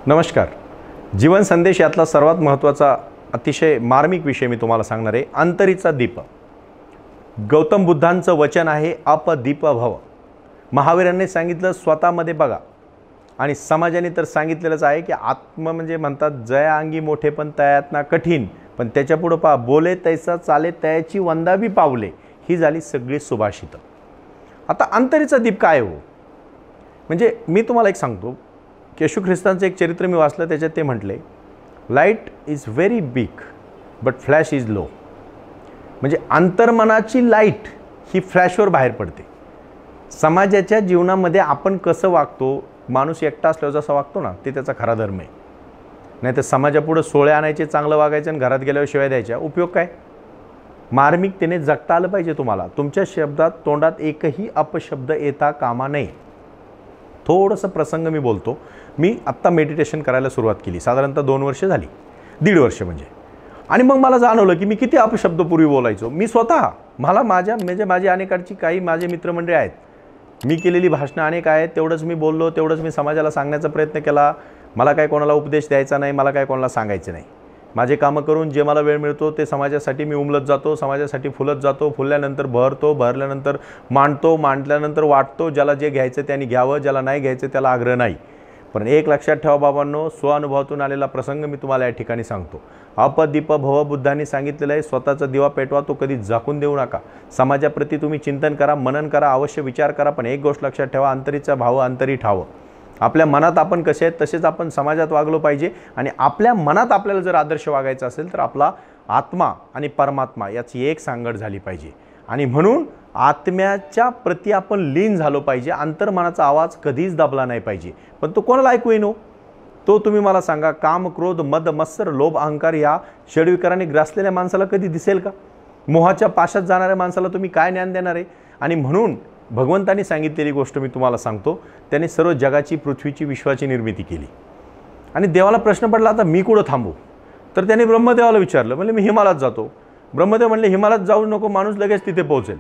नमस्कार. जीवन संदेश यातला सर्वात महत्त्वाचा अतिशय मार्मिक विषय मी तुम्हाला सांगणार आहे. अंतरीचा दीप. गौतम बुद्धांचं वचन आहे, अपदीप भव. महावीरांनी सांगितलं स्वतःमध्ये बघा आणि समाजाने तर सांगितलेलंच आहे की आत्म म्हणजे म्हणतात जया अंगी मोठे पण तयातना कठीण, पण त्याच्यापुढं पहा, बोले तैसा चाले तयाची वंदावी पावले. ही झाली सगळी सुभाषितं. आता अंतरीचा दीप काय हो? म्हणजे मी तुम्हाला एक सांगतो, येशू ख्रिस्तांचं एक चरित्र मी वाचलं, त्याच्यात ते म्हटले, light is very big but flash is low. म्हणजे अंतर्मनाची लाईट ही फ्लॅशवर बाहेर पडते. समाजाच्या जीवनामध्ये आपण कसं वागतो, माणूस एकटा असल्यावर जसा वागतो ना, ते त्याचा खरा धर्म आहे. नाही तर समाजापुढं सोळे आणायचे, चांगलं वागायचं आणि घरात गेल्यावर शिवाय द्यायच्या, उपयोग काय? मार्मिकतेने जगता आलं पाहिजे तुम्हाला. तुमच्या शब्दात तोंडात एकही अपशब्द येता कामा नये. थोडंसं प्रसंग मी बोलतो. मी आत्ता मेडिटेशन करायला सुरुवात केली, साधारणतः 2 वर्ष झाली, 1.5 वर्ष म्हणजे. आणि मग मला जाणवलं की मी किती अपशब्द पूर्वी बोलायचो. मी स्वतः, मला माझी अनेकांची काही माझे मित्रमंडळी आहेत, मी केलेली भाषणं अनेक आहेत, तेवढंच मी बोललो, तेवढंच मी समाजाला सांगण्याचा प्रयत्न केला. मला काय कोणाला उपदेश द्यायचा नाही, मला काय कोणाला सांगायचं नाही. माझे कामं करून जे मला वेळ मिळतो ते समाजासाठी मी उमलत जातो, समाजासाठी फुलत जातो, फुलल्यानंतर भरतो, भरल्यानंतर मांडतो, मांडल्यानंतर वाटतो. ज्याला जे घ्यायचं त्याने घ्यावं, ज्याला नाही घ्यायचं त्याला आग्रह नाही. पण एक लक्षात ठेवा बाबांनो, स्वानुभवातून आलेला प्रसंग मी तुम्हाला या ठिकाणी सांगतो. अपदीप भव बुद्धांनी सांगितलेलं आहे, स्वतःचा दिवा पेटवा, तो कधी झाकून देऊ नका. समाजाप्रती तुम्ही चिंतन करा, मनन करा, अवश्य विचार करा, पण एक गोष्ट लक्षात ठेवा, अंतरीचा भाव अंतरी ठावं. आपल्या मनात आपण कसे आहेत तसेच आपण समाजात वागलो पाहिजे. आणि आपल्या मनात आपल्याला जर आदर्श वागायचा असेल तर आपला आत्मा आणि परमात्मा याची एक सांगड झाली पाहिजे. आणि म्हणून आत्म्याच्या प्रती आपण लीन झालो पाहिजे. अंतर्मनाचा आवाज कधीच दाबला नाही पाहिजे. पण तो कोणाला ऐकू येईन? तो तुम्ही मला सांगा, काम, क्रोध, मद, मत्सर, लोभ, अहंकार या षड्विकाराने ग्रासलेल्या माणसाला कधी दिसेल का? मोहाच्या पाशात जाणाऱ्या माणसाला तुम्ही काय ज्ञान देणार आहे? आणि म्हणून भगवंतांनी सांगितलेली गोष्ट मी तुम्हाला सांगतो. त्याने सर्व जगाची, पृथ्वीची, विश्वाची निर्मिती केली. आणि देवाला प्रश्न पडला, आता मी कुठं थांबू? तर त्याने ब्रह्मदेवाला विचारलं, म्हणजे मी हिमालयात जातो. ब्रह्मदेव म्हणले, हिमालयात जाऊ नको, माणूस लगेच तिथे पोहोचेल.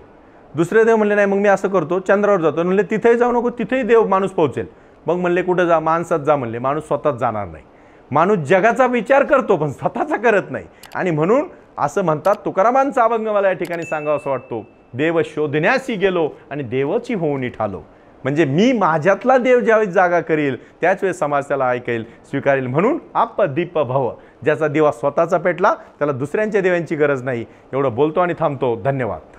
दुसरे देव म्हणले, नाही मग मी असं करतो, चंद्रावर जातो. म्हणले तिथेही जाऊ नको, तिथेही देव माणूस पोहोचेल. मग म्हणले कुठं जा? माणसात जा. म्हणले माणूस स्वतःच जाणार नाही. माणूस जगाचा विचार करतो पण स्वतःचा करत नाही. आणि म्हणून असं म्हणतात, तुकारामांचा अभंग मला या ठिकाणी सांगावा असं वाटतो, देव शोधण्यासी गेलो आणि देवची होऊन ठालो. म्हणजे मी माझ्यातला देव ज्यावेळेस जागा करील त्याच वेळेस समाज त्याला ऐकेल, स्वीकारेल. म्हणून अपदीप भव. ज्याचा दिवा स्वतःचा पेटला त्याला दुसऱ्यांच्या देवांची गरज नाही. एवढं बोलतो आणि थांबतो. धन्यवाद.